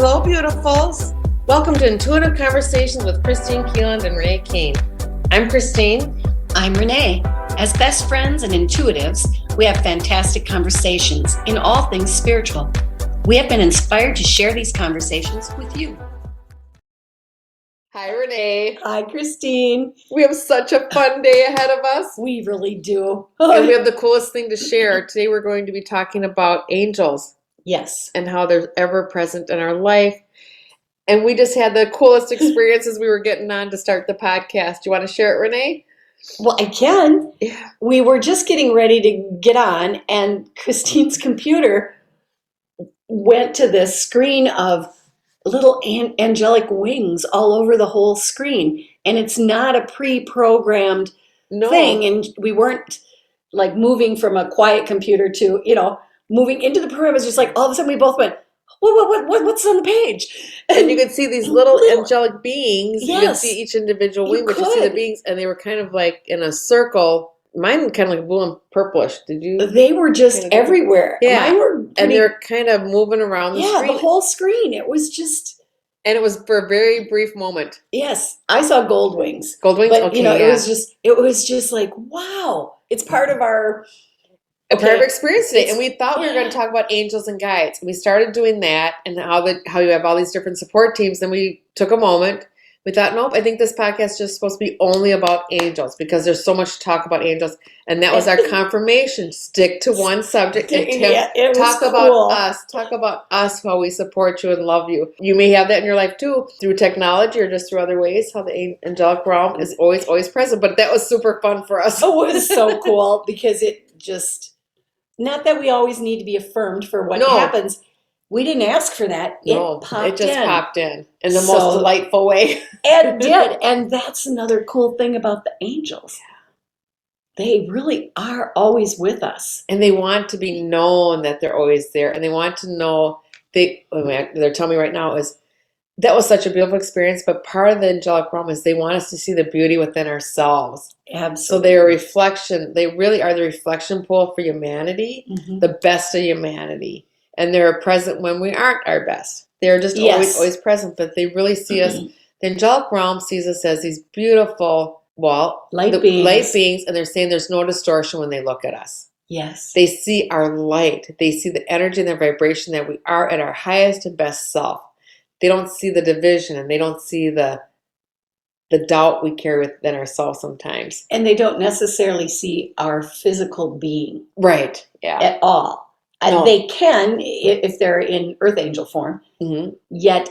Hello, beautifuls. Welcome to Intuitive Conversations with Kristine Keeland and Renee Kane. I'm Kristine. I'm Renee. As best friends and intuitives, we have fantastic conversations in all things spiritual. We have been inspired to share these conversations with you. Hi, Renee. Hi, Kristine. We have such a fun day ahead of us. We really do. And we have the coolest thing to share. Today we're going to be talking about angels. Yes. And how they're ever present in our life. And we just had the coolest experiences we were getting on to start the podcast. Do you want to share it, Renee? Well, I can. Yeah. We were just getting ready to get on, and Kristine's computer went to this screen of little angelic wings all over the whole screen. And it's not a pre-programmed thing. And we weren't like moving from a quiet computer to, moving into the program. It was just like all of a sudden we both went, what's on the page? And you could see these little angelic beings. Yes, you could see each individual wing, but you see the beings, and they were kind of like in a circle. Mine kind of like blue and purplish. Did you? They were just everywhere. Yeah. Mine were and they're kind of moving around the screen. Yeah, the whole screen. It was just... And it was for a very brief moment. Yes, I saw gold wings. Gold wings? But, okay, it was just like, wow. It's part of our... part of experience today. And we thought we were going to talk about angels and guides. And we started doing that and how you have all these different support teams. Then we took a moment. We thought, nope, I think this podcast is just supposed to be only about angels because there's so much to talk about angels. And that was our confirmation. Stick to one subject and talk about us. Talk about us, how we support you and love you. You may have that in your life too, through technology or just through other ways, how the angelic realm is always, always present. But that was super fun for us. It was so cool because it just... Not that we always need to be affirmed for what happens. We didn't ask for that. It just popped in the most delightful way. It did. And that's another cool thing about the angels. They really are always with us. And they want to be known that they're always there. And they want to know, they're telling me right now is, that was such a beautiful experience, but part of the angelic realm is they want us to see the beauty within ourselves. Absolutely. So they're a reflection. They really are the reflection pool for humanity, the best of humanity. And they're present when we aren't our best. They're just always present, but they really see us. The angelic realm sees us as these beautiful, light beings, and they're saying there's no distortion when they look at us. Yes. They see our light. They see the energy and the vibration that we are at our highest and best self. They don't see the division, and they don't see the doubt we carry within ourselves sometimes. And they don't necessarily see our physical being. Right. Yeah. At all. No. They can if they're in earth angel form. Yet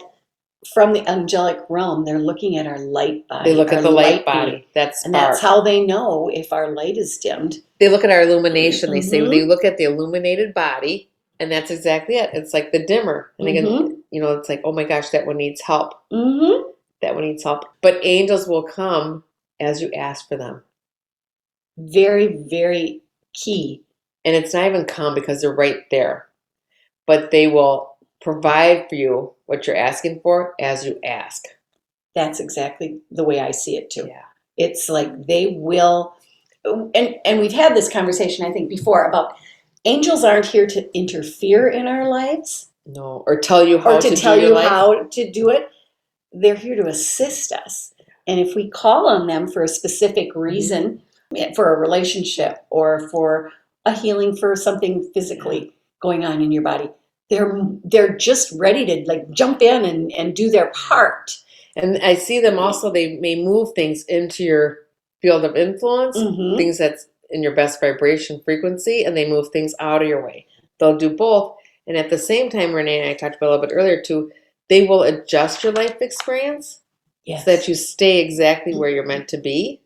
from the angelic realm, they're looking at our light body. They look at the light body. That's how they know if our light is dimmed. They look at our illumination. They say they look at the illuminated body, and that's exactly it. It's like the dimmer. And they can, it's like, oh my gosh, that one needs help. That one needs help. But angels will come as you ask for them. Very, very key. And it's not even come because they're right there. But they will provide for you what you're asking for as you ask. That's exactly the way I see it too. Yeah. It's like they will, and we've had this conversation, I think, before about angels aren't here to interfere in our lives. No, or tell you how to do it. They're here to assist us. And if we call on them for a specific reason, for a relationship or for a healing for something physically going on in your body, they're just ready to like jump in and do their part. And I see them also, they may move things into your field of influence, things that's in your best vibration frequency, and they move things out of your way. They'll do both. And at the same time, Renee and I talked about a little bit earlier too, they will adjust your life experience so that you stay exactly where you're meant to be,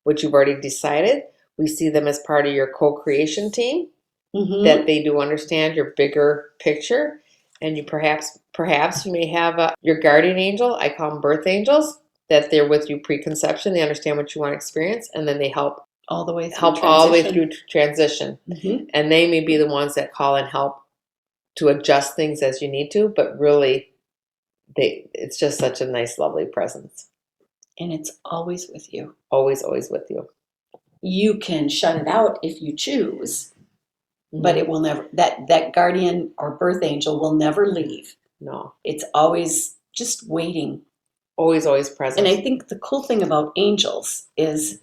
which you've already decided. We see them as part of your co-creation team, that they do understand your bigger picture. And you perhaps you may have your guardian angel. I call them birth angels, that they're with you preconception. They understand what you want to experience, and then they help all the way through transition. And they may be the ones that call and help to adjust things as you need to, but really it's just such a nice, lovely presence. And it's always with you. Always, always with you. You can shut it out if you choose, but it will never, that guardian or birth angel will never leave. No. It's always just waiting. Always, always present. And I think the cool thing about angels is,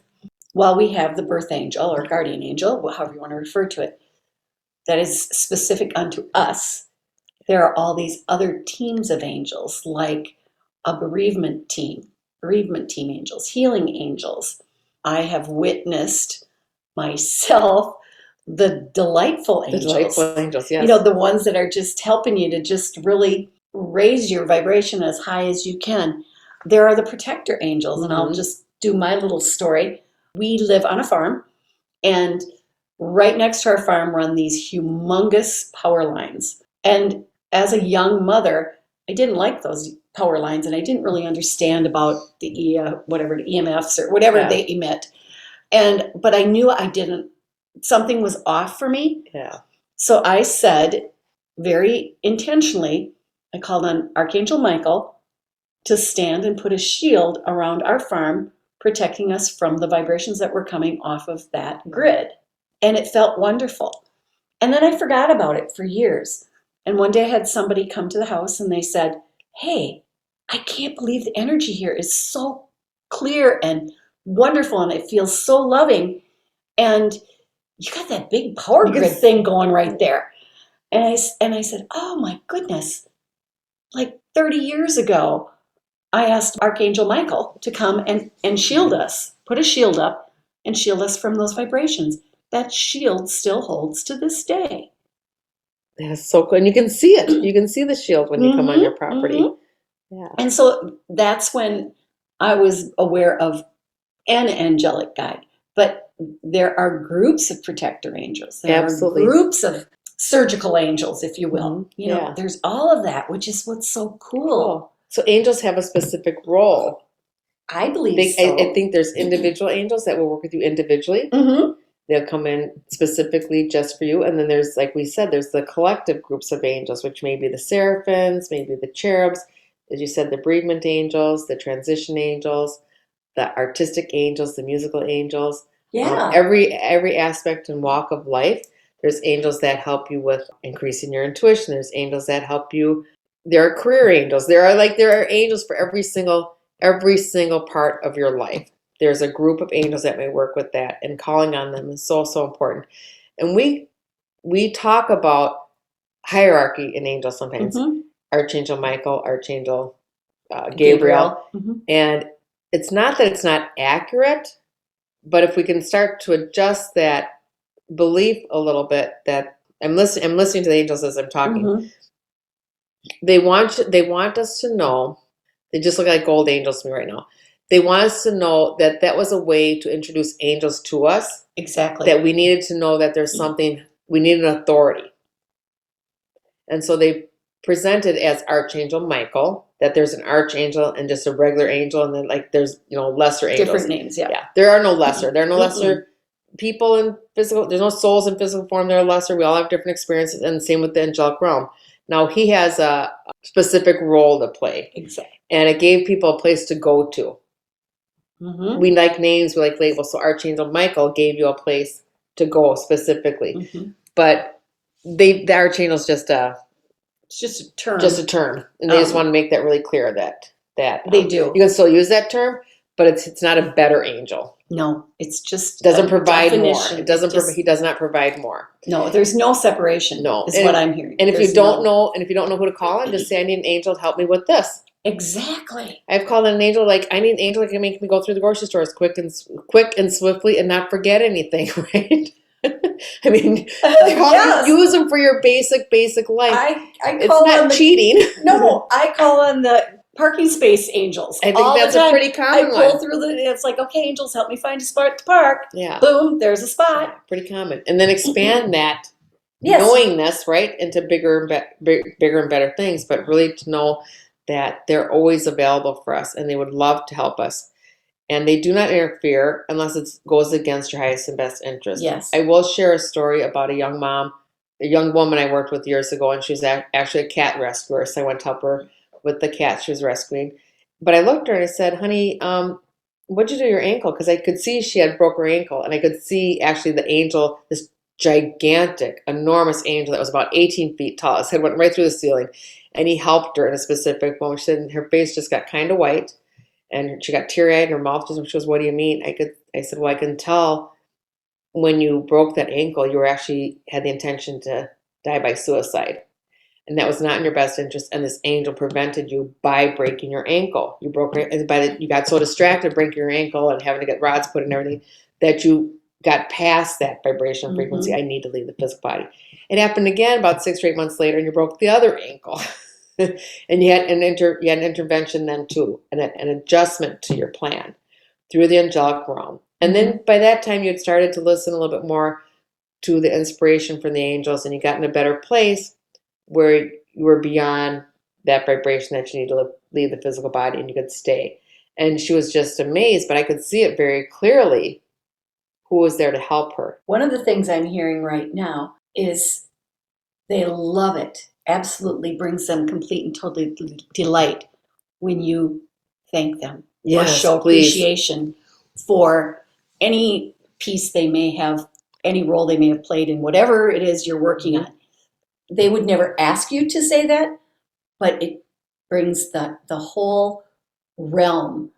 while we have the birth angel or guardian angel, however you want to refer to it, that is specific unto us, there are all these other teams of angels, like a bereavement team angels, healing angels. I have witnessed myself the delightful angels. The delightful angels, yes. You know, the ones that are just helping you to just really raise your vibration as high as you can. There are the protector angels, and I'll just do my little story. We live on a farm, and right next to our farm run these humongous power lines. And as a young mother, I didn't like those power lines, and I didn't really understand about the EMFs or whatever they emit. But I knew something was off for me. Yeah. So I said, very intentionally, I called on Archangel Michael to stand and put a shield around our farm, protecting us from the vibrations that were coming off of that grid. And it felt wonderful. And then I forgot about it for years. And one day I had somebody come to the house and they said, "Hey, I can't believe the energy here is so clear and wonderful, and it feels so loving. And you got that big power grid thing going right there." And I said, "Oh my goodness, like 30 years ago, I asked Archangel Michael to come and shield us, put a shield up and shield us from those vibrations." That shield still holds to this day. That's so cool. And you can see it. You can see the shield when you come on your property. Yeah. And so that's when I was aware of an angelic guide. But there are groups of protector angels. There Absolutely. are groups of surgical angels, if you will. You know, there's all of that, which is what's so cool. So angels have a specific role. I believe so. I think there's individual angels that will work with you individually. They'll come in specifically just for you. And then there's, like we said, there's the collective groups of angels, which may be the seraphims, maybe the cherubs, as you said, the bereavement angels, the transition angels, the artistic angels, the musical angels. Yeah. Every aspect and walk of life, there's angels that help you with increasing your intuition. There's angels that help you. There are career angels. There are angels for every single part of your life. There's a group of angels that may work with that, and calling on them is so, so important. And we talk about hierarchy in angels sometimes. Archangel Michael, Archangel Gabriel. And it's not that it's not accurate, but if we can start to adjust that belief a little bit, that I'm listening to the angels as I'm talking. They want us to know. They just look like gold angels to me right now. They want us to know that that was a way to introduce angels to us. Exactly. That we needed to know that there's something, we need an authority. And so they presented as Archangel Michael, that there's an archangel and just a regular angel, and then like there's, lesser angels. Different names, yeah. There are no lesser. There are no lesser people in physical, there's no souls in physical form that are lesser. We all have different experiences, and same with the angelic realm. Now, he has a specific role to play. Exactly. And it gave people a place to go to. We like names, we like labels. So Archangel Michael gave you a place to go specifically. But the archangel's just it's just a term. Just a term. And they just want to make that really clear that they do. You can still use that term, but it's not a better angel. No, it's just doesn't provide definition. More. It doesn't. He does not provide more. No, there's no separation. No, is what I'm hearing. And if you don't know who to call on, just say, "I need an angel to help me with this." Exactly. I've called an angel like, "I need an angel that can make me go through the grocery stores quick and swiftly and not forget anything." Right? I mean, use them for your basic life. I it's not cheating. No, I call on the parking space angels. I think that's a pretty common one. I pull through it's like, "Okay, angels, help me find a spot to park." Yeah. Boom, there's a spot. Yeah, pretty common. And then expand that, knowing this, right, into bigger and better things, but really to know that they're always available for us and they would love to help us. And they do not interfere unless it goes against your highest and best interest. Yes. I will share a story about a young woman I worked with years ago, and she was actually a cat rescuer. So I went to help her with the cat she was rescuing. But I looked at her and I said, "Honey, what'd you do to your ankle?" Because I could see she had broke her ankle, and I could see actually the angel, this gigantic, enormous angel that was about 18 feet tall. His head went right through the ceiling, and he helped her in a specific moment. She said her face just got kind of white, and she got teary-eyed, and her mouth just, she goes, "What do you mean?" I said, "Well, I can tell when you broke that ankle, you were actually had the intention to die by suicide. And that was not in your best interest. And this angel prevented you by breaking your ankle. You broke it, and you got so distracted breaking your ankle and having to get rods put in and everything that you got past that vibration frequency. I need to leave the physical body. It happened again about 6 or 8 months later, and you broke the other ankle. And you had an intervention then too, an adjustment to your plan through the angelic realm. And then by that time, you had started to listen a little bit more to the inspiration from the angels, and you got in a better place where you were beyond that vibration that you need to leave the physical body, and you could stay. And she was just amazed, but I could see it very clearly who was there to help her. One of the things I'm hearing right now is they love it. Absolutely brings them complete and total delight when you thank them or show appreciation for any piece they may have, any role they may have played in whatever it is you're working on. They would never ask you to say that, but it brings the whole realm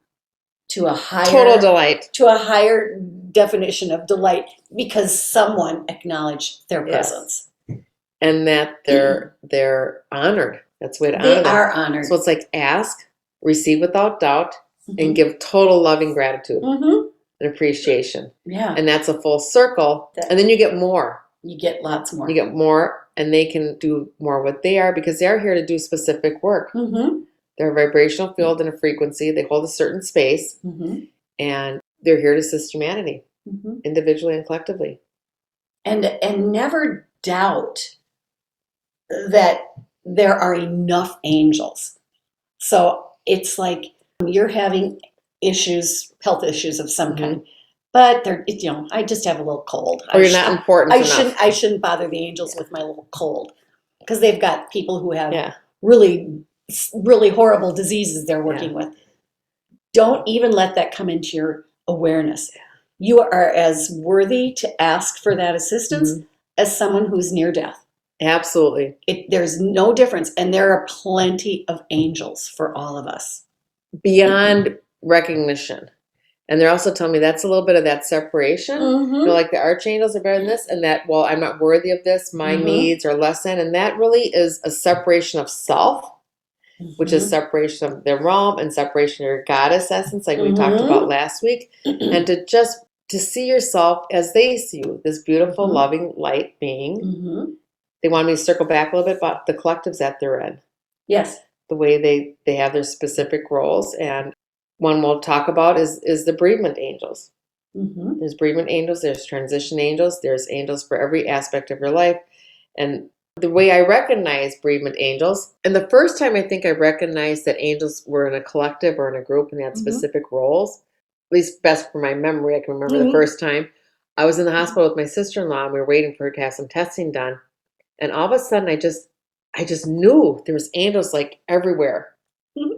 to a higher total delight, to a higher definition of delight because someone acknowledged their presence. And that they're honored. That's the way to honor them. They are honored. So it's like ask, receive without doubt, and give total loving gratitude and appreciation. Yeah. And that's a full circle. And then you get more. You get lots more. You get more, and they can do more what they are because they're here to do specific work. They're a vibrational field and a frequency. They hold a certain space, and they're here to assist humanity, individually and collectively. And never doubt that there are enough angels. So it's like you're having issues, health issues of some kind. But they're, I just have a little cold. Or you're not important enough. I shouldn't bother the angels with my little cold because they've got people who have really, really horrible diseases they're working with. Don't even let that come into your awareness. You are as worthy to ask for that assistance as someone who's near death. Absolutely. There's no difference. And there are plenty of angels for all of us. Beyond recognition. And they're also telling me that's a little bit of that separation. Like the archangels are better than this, and that, well, I'm not worthy of this. My needs are less than. And that really is a separation of self, which is separation of the realm and separation of your goddess essence, like we talked about last week. And to see yourself as they see you, this beautiful, loving light being. They want me to circle back a little bit about the collectives that they're in. Yes. The way they have their specific roles. And one we'll talk about is the bereavement angels. There's bereavement angels, there's transition angels, there's angels for every aspect of your life. And the way I recognize bereavement angels, and the first time I think I recognized that angels were in a collective or in a group and they had specific roles, at least best for my memory, I can remember the first time. I was in the hospital with my sister-in-law and we were waiting for her to have some testing done. And all of a sudden I just knew there was angels like everywhere.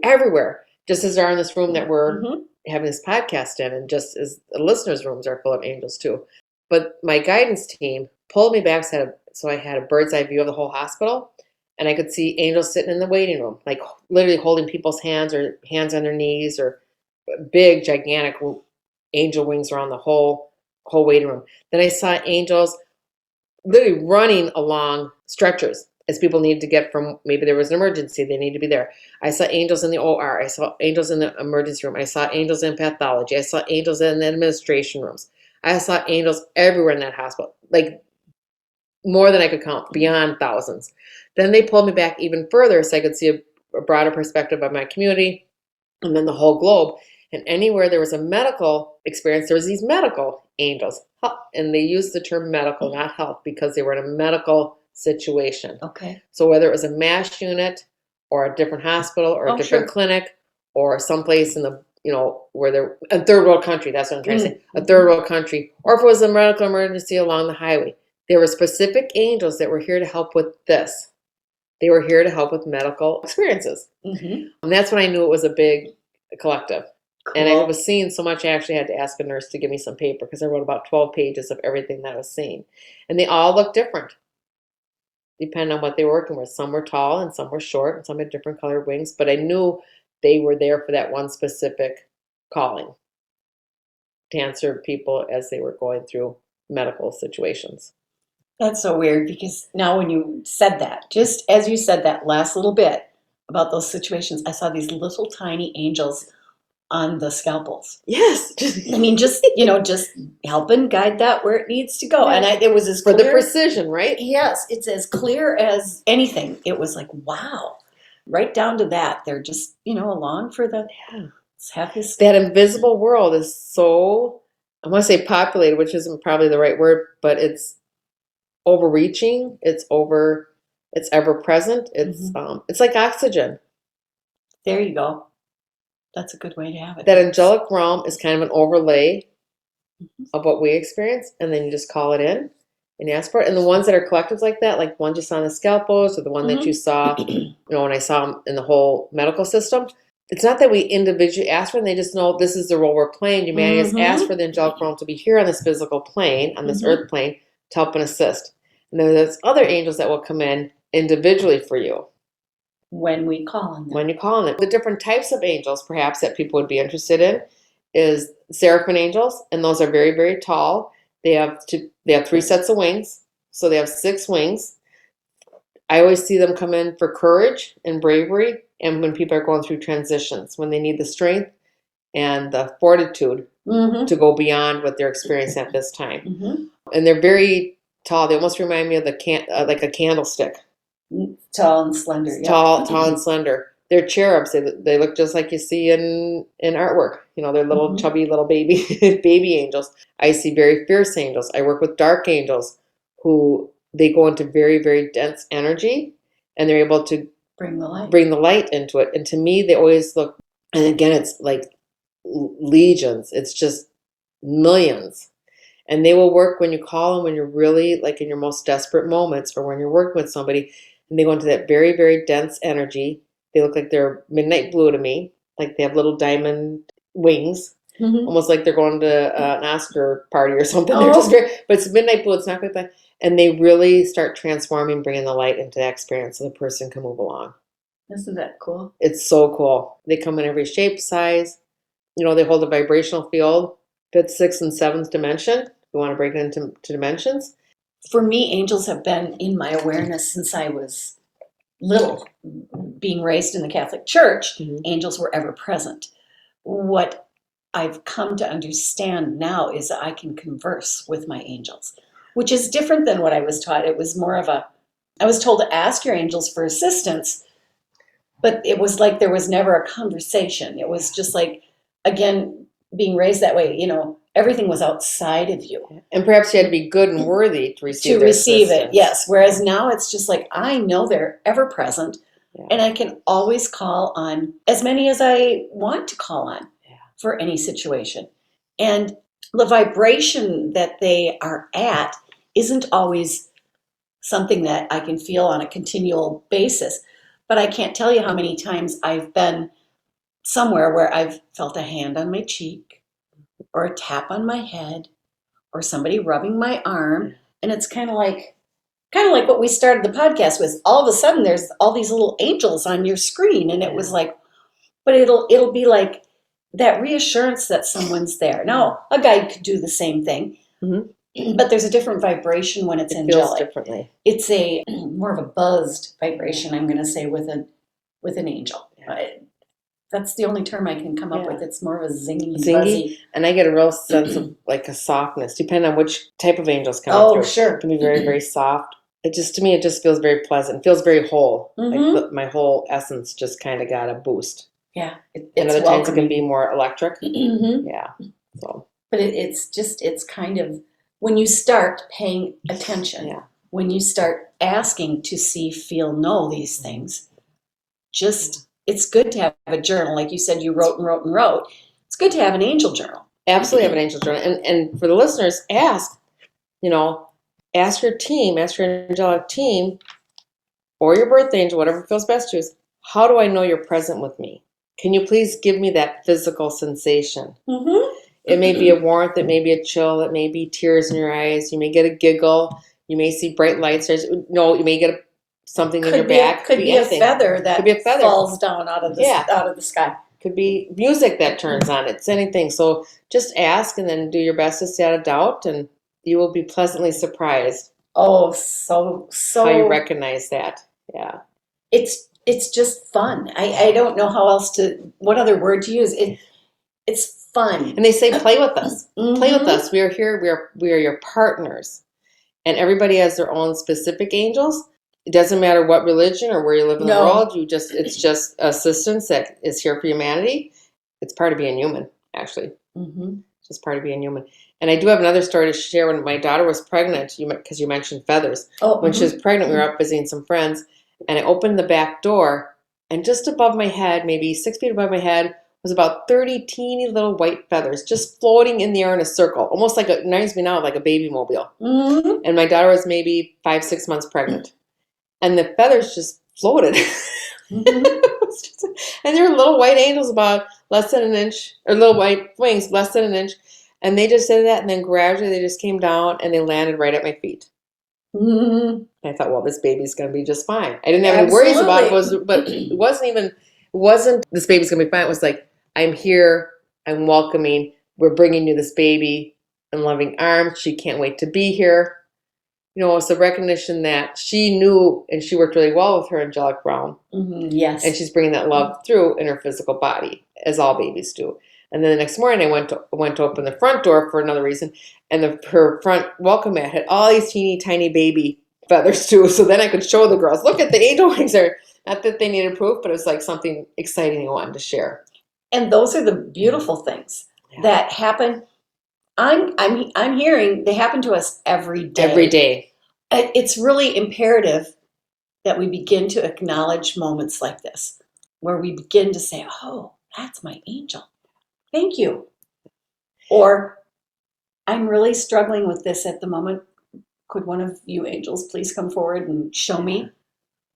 Everywhere. Just as there are in this room that we're having this podcast in, and just as the listeners' rooms are full of angels too. But my guidance team pulled me back so I had a bird's eye view of the whole hospital, and I could see angels sitting in the waiting room, like literally holding people's hands or hands on their knees, or big, gigantic angel wings around the whole waiting room. Then I saw angels literally running along stretchers as people needed to get from, maybe there was an emergency, they need to be there. I saw angels in the OR. I saw angels in the emergency room. I saw angels in pathology. I saw angels in the administration rooms. I saw angels everywhere in that hospital, like more than I could count, beyond thousands. Then they pulled me back even further so I could see a broader perspective of my community and then the whole globe. And anywhere there was a medical experience, there was these medical angels. And they used the term medical, not health, because they were in a medical situation. Okay. So whether it was a MASH unit or a different hospital or a different clinic or someplace in the, where they're a third world country, that's what I'm trying to say, a third world country, or if it was a medical emergency along the highway, there were specific angels that were here to help with this. They were here to help with medical experiences. And that's when I knew it was a big collective. And I Cool. was seeing so much, I actually had to ask a nurse to give me some paper because I wrote about 12 pages of everything that I was seeing. And they all look different, depending on what they were working with. Some were tall and some were short and some had different colored wings, but I knew they were there for that one specific calling to answer people as they were going through medical situations. That's so weird because now when you said that, just as you said that last little bit about those situations, I saw these little tiny angels on the scalpels. Yes. I mean, just help and guide that where it needs to go. And it was as For the clear. precision, right? Yes, it's as clear as anything. It was like, wow, right down to that. They're just along for the let's have this. That invisible world is so, I want to say populated, which isn't probably the right word, but it's overreaching. It's ever present. It's like oxygen. There you go. That's a good way to have it. That angelic realm is kind of an overlay of what we experience, and then you just call it in and you ask for it. And the ones that are collectives like that, like one you saw in the scalpels or the one that you saw, when I saw them in the whole medical system, it's not that we individually ask for them, they just know this is the role we're playing. Humanity has asked for the angelic realm to be here on this physical plane, on this earth plane, to help and assist. And then there's other angels that will come in individually for you. When we call on them. When you call on them. The different types of angels, perhaps, that people would be interested in is seraphim angels, and those are very, very tall. They have 3 sets of wings, so they have 6 wings. I always see them come in for courage and bravery, and when people are going through transitions, when they need the strength and the fortitude to go beyond what they're experiencing at this time. And they're very tall. They almost remind me of like a candlestick. Tall and slender. Yep. Tall and slender. They're cherubs. They look just like you see in artwork. They're little chubby little baby angels. I see very fierce angels. I work with dark angels who they go into very, very dense energy, and they're able to bring the light into it. And to me, they always look, and again, it's like legions. It's just millions. And they will work when you call them, when you're really like in your most desperate moments, or when you're working with somebody, and they go into that very, very dense energy. They look like they're midnight blue to me, like they have little diamond wings, almost like they're going to an Oscar party or something. They're just but it's midnight blue. It's not quite that. And they really start transforming, bringing the light into that experience so the person can move along. Isn't that cool? It's so cool. They come in every shape, size. They hold a vibrational field, 5th, 6th, and 7th dimension. You want to break it into dimensions. For me, angels have been in my awareness since I was little. Being raised in the Catholic Church, angels were ever present. What I've come to understand now is that I can converse with my angels, which is different than what I was taught. It was more of I was told to ask your angels for assistance, but it was like there was never a conversation. It was just like, again, being raised that way, everything was outside of you. And perhaps you had to be good and worthy to receive it, yes. Whereas now it's just like, I know they're ever present, and I can always call on as many as I want to call on for any situation. And the vibration that they are at isn't always something that I can feel on a continual basis. But I can't tell you how many times I've been somewhere where I've felt a hand on my cheek, or a tap on my head, or somebody rubbing my arm. And it's kind of like what we started the podcast with. All of a sudden there's all these little angels on your screen, and it was like, but it'll be like that reassurance that someone's there. Now, a guide could do the same thing, but there's a different vibration when it's angelic. Feels differently. It's a more of a buzzed vibration, I'm going to say, with an angel. That's the only term I can come up with. It's more of a zingy, buzzy. And I get a real sense of like a softness, depending on which type of angels come through. Sure. It can be very, very soft. To me, it just feels very pleasant. It feels very whole. Like my whole essence just kind of got a boost. Yeah. And other times it can be more electric. Yeah. So. But it's kind of, when you start paying attention, when you start asking to see, feel, know these things, it's good to have a journal. Like you said, you wrote and wrote and wrote. It's good to have an angel journal. Absolutely have an angel journal. And for the listeners, ask your team, ask your angelic team, or your birth angel, whatever feels best to you, is how do I know you're present with me? can you please give me that physical sensation? Mm-hmm. It may be a warmth, it may be a chill, it may be tears in your eyes, you may get a giggle, you may see bright lights. No, you may get something in your back. Could be a anything. feather Could that be a feather. falls down out of the sky. Could be music that turns on. It's anything. So just ask and then do your best to stay out of doubt, and you will be pleasantly surprised Oh, so how you recognize that. Yeah. it's just fun. I don't know what other word to use. It's fun. And they say, play with us. Mm-hmm. Play with us. We are here. We are your partners. And everybody has their own specific angels. It doesn't matter what religion or where you live in the world. It's just assistance that is here for humanity. It's part of being human, actually. Mm-hmm. It's just part of being human. And I do have another story to share. When my daughter was pregnant, because you mentioned feathers. When she was pregnant, we were up visiting some friends, and I opened the back door, and just above my head, maybe 6 feet above my head, was about 30 teeny little white feathers just floating in the air in a circle, almost like it reminds me now of like a baby mobile. Mm-hmm. And my daughter was maybe 5-6 months pregnant, and the feathers just floated. Mm-hmm. And they were little white angels about less than an inch, or little white wings less than an inch, and they just did that, and then gradually they just came down and they landed right at my feet. Mm-hmm. I thought, well, this baby's going to be just fine. I didn't have any worries about it, but it wasn't this baby's going to be fine. It was like, I'm here, I'm welcoming, we're bringing you this baby in loving arms. She can't wait to be here. It's a recognition that she knew, and she worked really well with her angelic realm. Mm-hmm. Yes. And she's bringing that love through in her physical body, as all babies do. And then the next morning, I went to open the front door for another reason, and her front welcome mat had all these teeny tiny baby feathers too. So then I could show the girls, look at the angel wings there. Not that they needed proof, but it was like something exciting I wanted to share. And those are the beautiful things that happen. I'm hearing they happen to us every day. Every day. It's really imperative that we begin to acknowledge moments like this, where we begin to say, oh, that's my angel. Thank you. Or, I'm really struggling with this at the moment. Could one of you angels please come forward and show me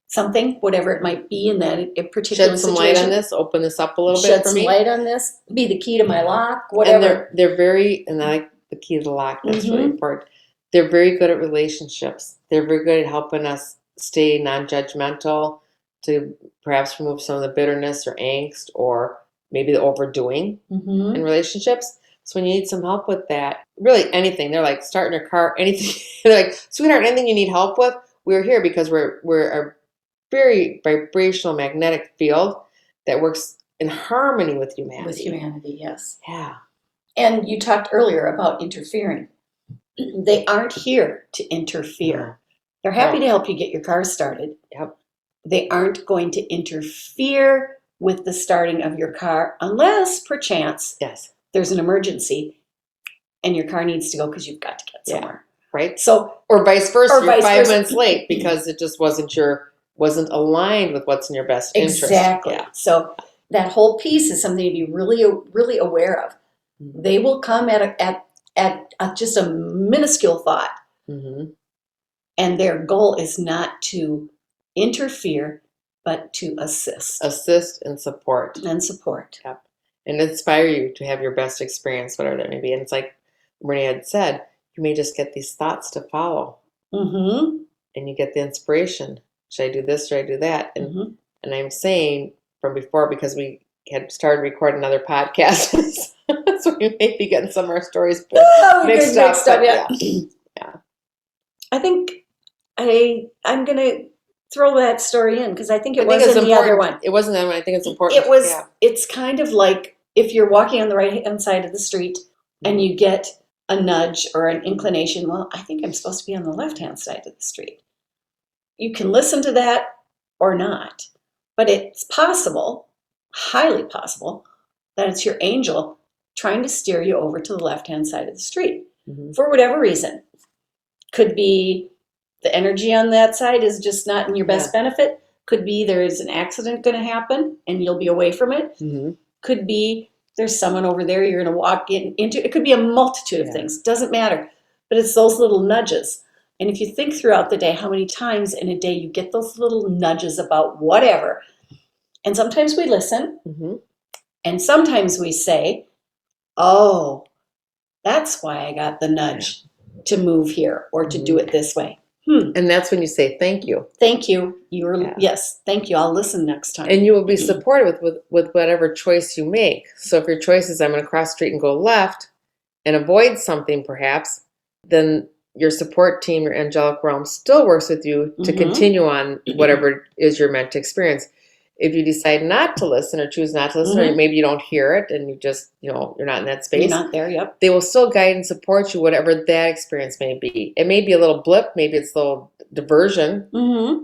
something, whatever it might be in that particular situation? Shed some light on this. Open this up a little bit for me. Shed some light on this. Be the key to my lock. Whatever. And they're very, and I like the key to the lock. That's really important. They're very good at relationships. They're very good at helping us stay non-judgmental, to perhaps remove some of the bitterness or angst or maybe the overdoing in relationships. So when you need some help with that, really anything, they're like starting your car, anything. They're like, sweetheart, anything you need help with, we're here, because we're a very vibrational magnetic field that works in harmony with humanity. With humanity, yes. Yeah. And you talked earlier about interfering. They aren't here to interfere. They're happy to help you get your car started. Yep. They aren't going to interfere with the starting of your car unless, perchance, there's an emergency and your car needs to go because you've got to get somewhere. Right. So, or vice versa. You're 5 minutes late because it just wasn't aligned with what's in your best interest. Exactly. Yeah. So that whole piece is something to be really, really aware of. Mm-hmm. They will come at just a minuscule thought, and their goal is not to interfere, but to assist and support, Yep. And inspire you to have your best experience, whatever that may be. And it's like Renee had said, you may just get these thoughts to follow, and you get the inspiration. Should I do this? Should I do that? And I'm saying from before, because we had started recording another podcast, so we may be getting some of our stories mixed up. Yeah. I think I'm going to throw that story in because I think it wasn't the other one. It wasn't that one. I think it's important. It was. Yeah. It's kind of like if you're walking on the right-hand side of the street and you get a nudge or an inclination, well, I think I'm supposed to be on the left-hand side of the street. You can listen to that or not, but it's possible, highly possible, that it's your angel trying to steer you over to the left-hand side of the street for whatever reason. Could be the energy on that side is just not in your best benefit. Could be there is an accident going to happen and you'll be away from it. Could be there's someone over there you're going to walk into. It could be a multitude of things. Doesn't matter. But it's those little nudges. And if you think throughout the day how many times in a day you get those little nudges about whatever, And sometimes we listen. Mm-hmm. And sometimes we say, oh, that's why I got the nudge to move here or to do it this way. And that's when you say thank you. Thank you. Yes, thank you. I'll listen next time. And you will be supported with whatever choice you make. So if your choice is I'm going to cross the street and go left and avoid something perhaps, then your support team, your angelic realm, still works with you to continue on whatever it is you're meant to experience. If you decide not to listen or choose not to listen, or maybe you don't hear it and you just, you're not in that space. You're not there, yep. They will still guide and support you, whatever that experience may be. It may be a little blip, maybe it's a little diversion,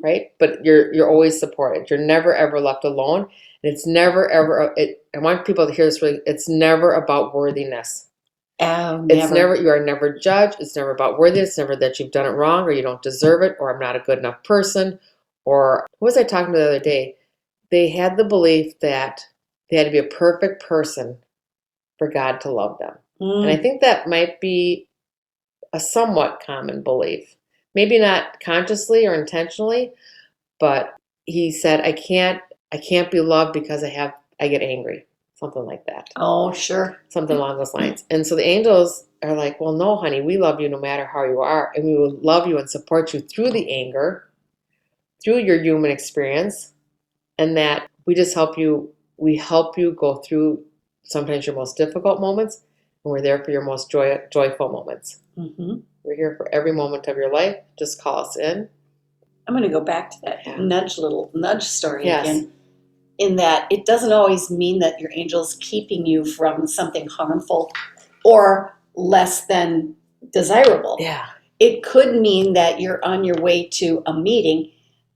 right? But you're always supported. You're never, ever left alone. And it's never, ever, I want people to hear this really, it's never about worthiness. It's never, you are never judged. It's never about worthiness. It's never that you've done it wrong or you don't deserve it or I'm not a good enough person. Or who was I talking to the other day? They had the belief that they had to be a perfect person for God to love them. And I think that might be a somewhat common belief. Maybe not consciously or intentionally, but he said, I can't be loved because I get angry. Something like that. Oh, sure. Something along those lines. And so the angels are like, well, no, honey, we love you no matter how you are. And we will love you and support you through the anger, through your human experience. And that we just help you go through sometimes your most difficult moments. And we're there for your most joyful moments. We're here for every moment of your life. Just call us in. I'm going to go back to that nudge story again. In that it doesn't always mean that your angel's keeping you from something harmful or less than desirable. Yeah. It could mean that you're on your way to a meeting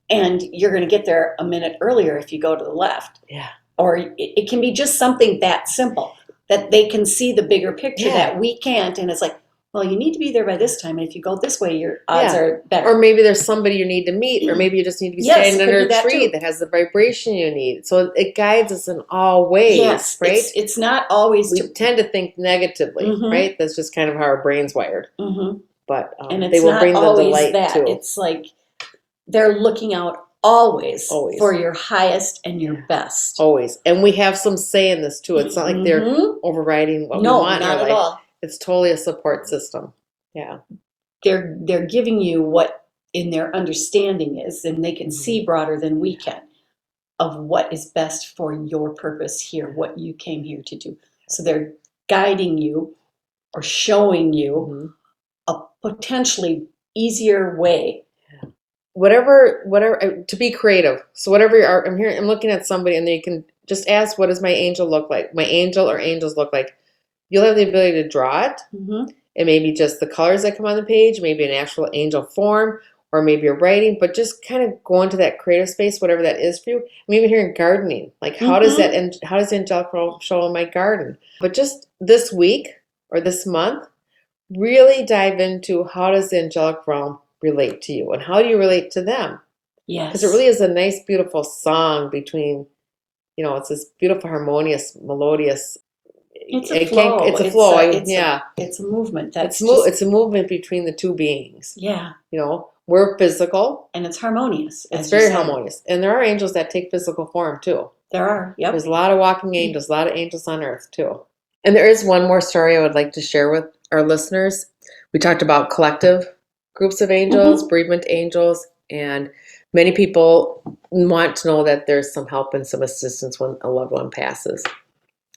and you're going to get there a minute earlier if you go to the left. Yeah. Or it can be just something that simple that they can see the bigger picture that we can't. And it's like, well, you need to be there by this time. And if you go this way, your odds are better. Or maybe there's somebody you need to meet. Or maybe you just need to be standing under a tree that has the vibration you need. So it guides us in all ways, right? It's not always... We tend to think negatively, right? That's just kind of how our brain's wired. But and it's they will not bring the always delight that. too. It's like they're looking out always for your highest and your best. Always. And we have some say in this too. It's not like they're overriding what we want in our life. All. It's totally a support system. Yeah. They're giving you what in their understanding is, and they can see broader than we can of what is best for your purpose here, what you came here to do. So they're guiding you or showing you a potentially easier way. Whatever, to be creative. So whatever you are, I'm looking at somebody and they can just ask, what does my angel look like? My angel or angels look like? You'll have the ability to draw it. It may be just the colors that come on the page, maybe an actual angel form, or maybe a writing, but just kind of go into that creative space, whatever that is for you. I'm even here in gardening. Like how does angelic realm show in my garden? But just this week or this month, really dive into how does the angelic realm relate to you and how do you relate to them? Yes. Because it really is a nice, beautiful song between, it's this beautiful, harmonious, melodious. It's a flow. It's a flow. It's a movement. It's a movement between the two beings. Yeah. We're physical. And it's harmonious. It's very harmonious. And there are angels that take physical form too. There are, yep. There's a lot of walking angels, a lot of angels on earth too. And there is one more story I would like to share with our listeners. We talked about collective groups of angels, bereavement angels, and many people want to know that there's some help and some assistance when a loved one passes.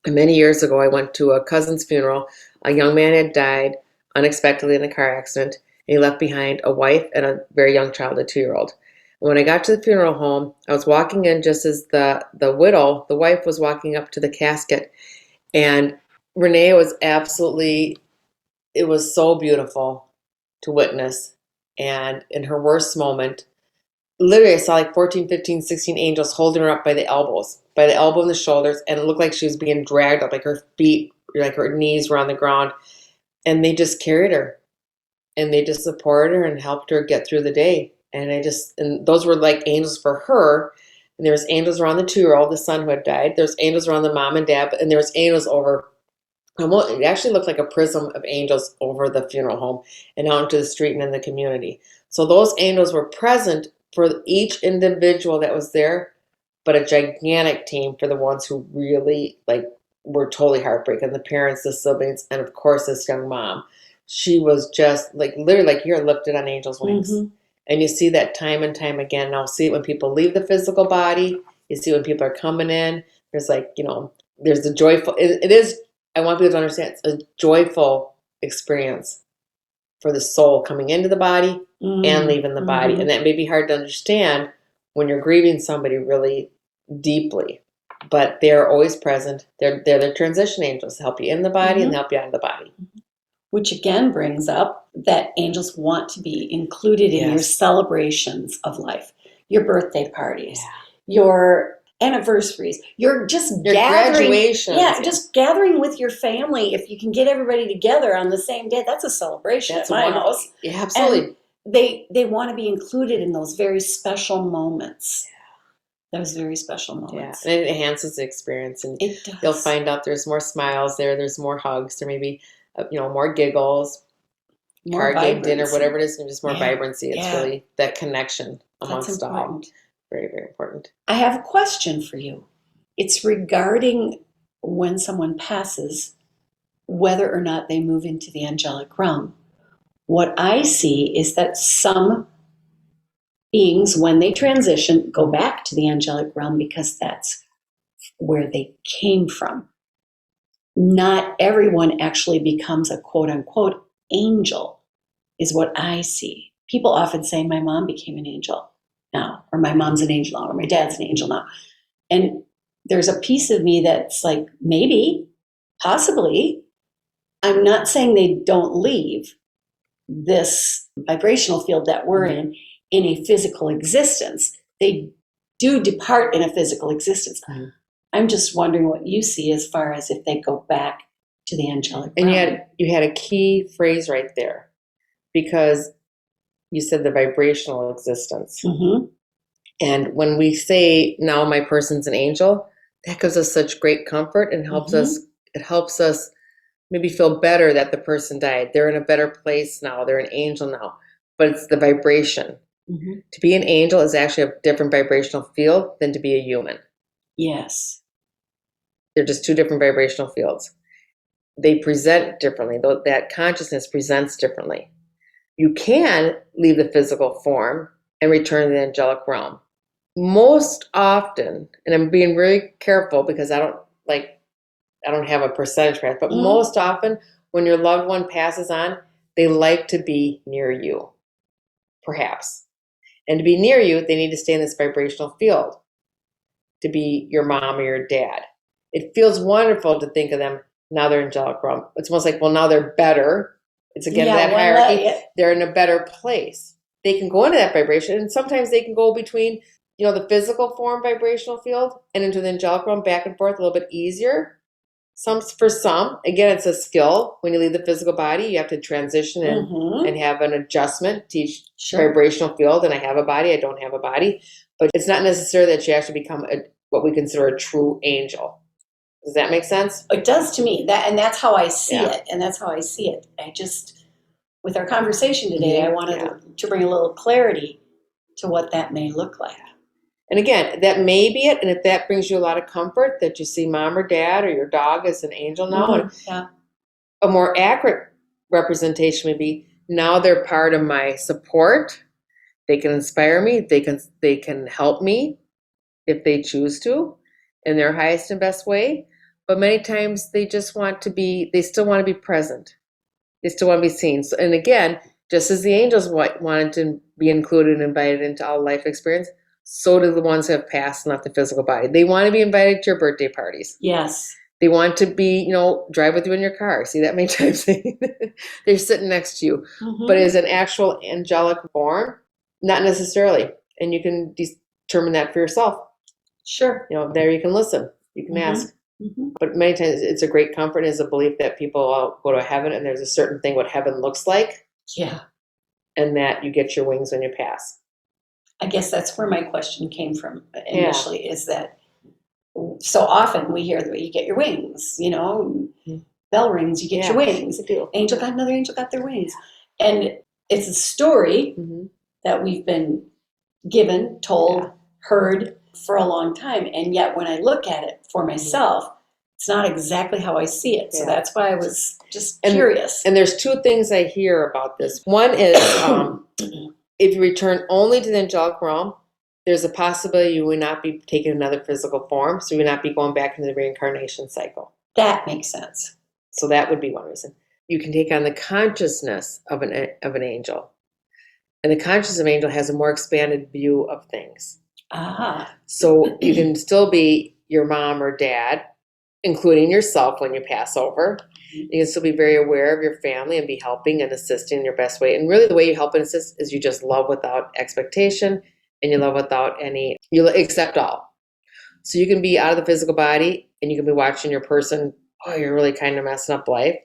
And many years ago, I went to a cousin's funeral. A young man had died unexpectedly in a car accident, and he left behind a wife and a very young child, a 2-year-old. And when I got to the funeral home, I was walking in just as the widow, the wife, was walking up to the casket. And Renee was it was so beautiful to witness. And in her worst moment, literally I saw like 14, 15, 16 angels holding her up by the elbows, by the elbow and the shoulders. And it looked like she was being dragged up, like her feet, like her knees were on the ground. And they just carried her. And they just supported her and helped her get through the day. And those were like angels for her. And there was angels around the 2-year-old, the son who had died. There's angels around the mom and dad. And there was angels over, it actually looked like a prism of angels over the funeral home and out into the street and in the community. So those angels were present for each individual that was there, but a gigantic team for the ones who really like were totally heartbroken. The parents, the siblings, and of course this young mom. She was just like literally like you're lifted on angel's wings. Mm-hmm. And you see that time and time again. And I'll see it when people leave the physical body. You see when people are coming in. There's like, there's the joyful, it is, I want people to understand it's a joyful experience for the soul coming into the body and leaving the body. And that may be hard to understand when you're grieving somebody really deeply, but they're always present. They're the transition angels to help you in the body and help you out of the body. Which again brings up that angels want to be included in your celebrations of life, your birthday parties, your anniversaries, your gathering, graduations. Yeah, just gathering with your family. If you can get everybody together on the same day, that's a celebration at my house. Yeah, absolutely. And they want to be included in those very special moments. Those very special moments. Yeah, and it enhances the experience. And it does. You'll find out there's more smiles there's more hugs, there may be more giggles, more card game, dinner, whatever it is, and just more vibrancy. It's really that connection amongst all. Very, very important. I have a question for you. It's regarding when someone passes, whether or not they move into the angelic realm. What I see is that some beings, when they transition, go back to the angelic realm because that's where they came from. Not everyone actually becomes a quote unquote angel, is what I see. People often say, my mom became an angel now, or my mom's an angel now, or my dad's an angel now. And there's a piece of me that's like, maybe, possibly. I'm not saying they don't leave this vibrational field that we're in a physical existence. They do depart in a physical existence. I'm just wondering what you see as far as if they go back to the angelic realm. And you had a key phrase right there, because you said the vibrational existence. And when we say now my person's an angel, that gives us such great comfort and helps us. It helps us maybe feel better that the person died. They're in a better place now. They're an angel now. But it's the vibration. To be an angel is actually a different vibrational field than to be a human. Yes. They're just two different vibrational fields. They present differently. That consciousness presents differently. You can leave the physical form and return to the angelic realm. Most often, and I'm being really careful because I don't have a percentage for it, but most often when your loved one passes on, they like to be near you, perhaps. And to be near you, they need to stay in this vibrational field, to be your mom or your dad. It feels wonderful to think of them, now they're in angelic realm. It's almost like, well, now they're better. It's again that hierarchy. They're in a better place. They can go into that vibration, and sometimes they can go between, the physical form vibrational field and into the angelic realm, back and forth a little bit easier. For some, again, it's a skill. When you leave the physical body, you have to transition and have an adjustment, teach vibrational field. And I have a body, I don't have a body. But it's not necessarily that you actually become what we consider a true angel. Does that make sense? It does to me. And that's how I see it. And that's how I see it. I just, with our conversation today, I wanted to bring a little clarity to what that may look like. And again, that may be it. And if that brings you a lot of comfort that you see mom or dad or your dog as an angel now, a more accurate representation would be, now they're part of my support. They can inspire me. They can help me if they choose to in their highest and best way. But many times they still want to be present. They still want to be seen. So, and again, just as the angels wanted to be included and invited into all life experience, so do the ones who have passed and left the physical body. They want to be invited to your birthday parties. Yes. They want to be, drive with you in your car. See that many times? They're sitting next to you. But as an actual angelic form, not necessarily. And you can determine that for yourself. Sure. There you can listen. You can ask. But many times it's a great comfort, is a belief that people go to heaven and there's a certain thing what heaven looks like. Yeah. And that you get your wings when you pass. I guess that's where my question came from initially, is that so often we hear that you get your wings, bell rings, you get your wings. Angel got another angel got their wings. And it's a story that we've been given, told, heard for a long time. And yet when I look at it for myself, it's not exactly how I see it. So that's why I was just curious. And there's two things I hear about this. One is if you return only to the angelic realm, there's a possibility you will not be taking another physical form. So you will not be going back into the reincarnation cycle. That makes sense. So that would be one reason. You can take on the consciousness of an angel. And the consciousness of an angel has a more expanded view of things. So you can still be your mom or dad, including yourself when you pass over. You can still be very aware of your family and be helping and assisting in your best way. And really the way you help and assist is you just love without expectation and you love without you accept all. So you can be out of the physical body and you can be watching your person, oh, you're really kind of messing up life.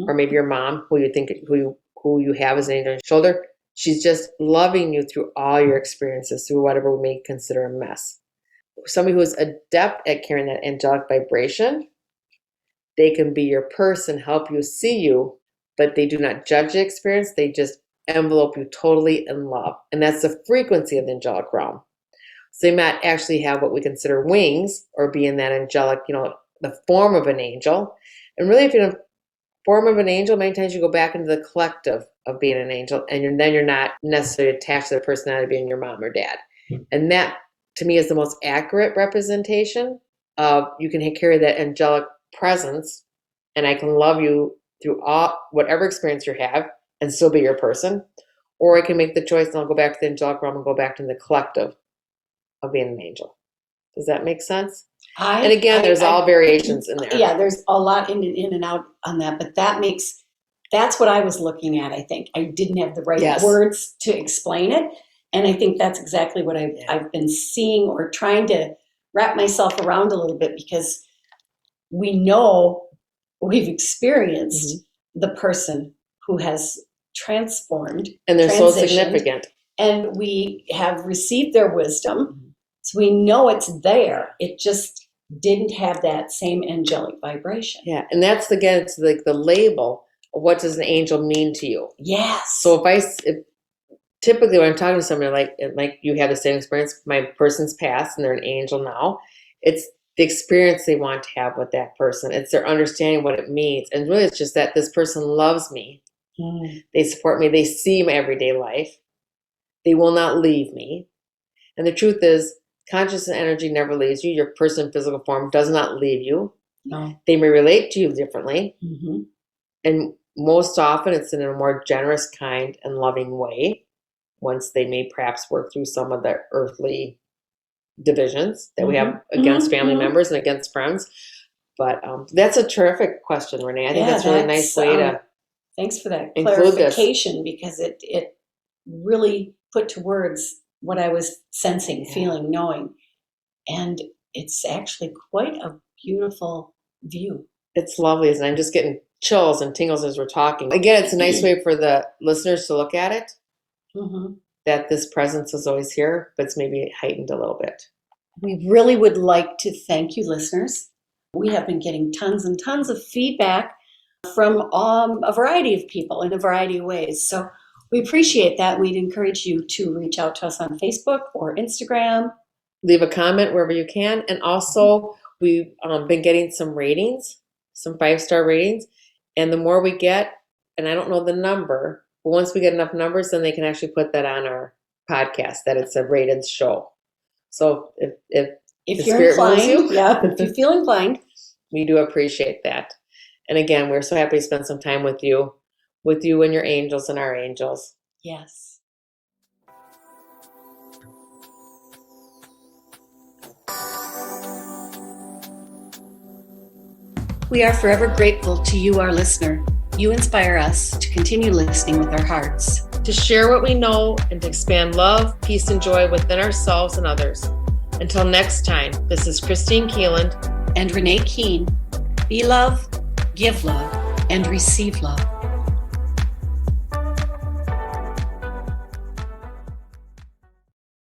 Or maybe your mom, who you have as an angel on your shoulder, she's just loving you through all your experiences, through whatever we may consider a mess. Somebody who is adept at carrying that angelic vibration, they can be your person, help you see you, but they do not judge the experience. They just envelope you totally in love. And that's the frequency of the angelic realm. So they might actually have what we consider wings or be in that angelic, the form of an angel. And really, if you're in the form of an angel, many times you go back into the collective of being an angel, and then you're not necessarily attached to the personality of being your mom or dad. And that, to me, is the most accurate representation of you can carry that angelic presence, and I can love you through whatever experience you have and still be your person. Or I can make the choice and I'll go back to the angelic realm and go back to the collective of being an angel. Does that make sense? And again, there's all variations in there. Yeah, there's a lot in and out on that, but that's what I was looking at, I think. I didn't have the right words to explain it. And I think that's exactly what I've been seeing or trying to wrap myself around a little bit, because we know we've experienced the person who has transformed. And they're so significant. And we have received their wisdom. So we know it's there. It just didn't have that same angelic vibration. Yeah, and that's, again, it's like the label of what does an angel mean to you. Yes. So typically when I'm talking to somebody like you have the same experience, my person's passed and they're an angel now, it's the experience they want to have with that person. It's their understanding what it means. And really it's just that this person loves me. They support me. They see my everyday life. They will not leave me. And the truth is, conscious energy never leaves you. Your person in physical form does not leave you. No. They may relate to you differently. And most often it's in a more generous, kind, and loving way, once they may perhaps work through some of the earthly divisions that we have against family members and against friends. But that's a terrific question, Renee. I think that's a really nice way to thanks for that clarification, because it really put to words what I was sensing, feeling, knowing. And it's actually quite a beautiful view. It's lovely, and I'm just getting chills and tingles as we're talking. Again, it's a nice way for the listeners to look at it, that this presence is always here, but it's maybe heightened a little bit. We really would like to thank you, listeners. We have been getting tons and tons of feedback from a variety of people in a variety of ways. So we appreciate that. We'd encourage you to reach out to us on Facebook or Instagram. Leave a comment wherever you can. And also, we've been getting some ratings, some 5-star ratings. And the more we get, and I don't know the number, but once we get enough numbers, then they can actually put that on our podcast, that it's a rated show. So if you're inclined, if you feel inclined, we do appreciate that. And again, we're so happy to spend some time with you and your angels and our angels. Yes. We are forever grateful to you, our listener. You inspire us to continue listening with our hearts, to share what we know, and to expand love, peace, and joy within ourselves and others. Until next time, this is Kristine Keeland and Renee Keene. Be love, give love, and receive love.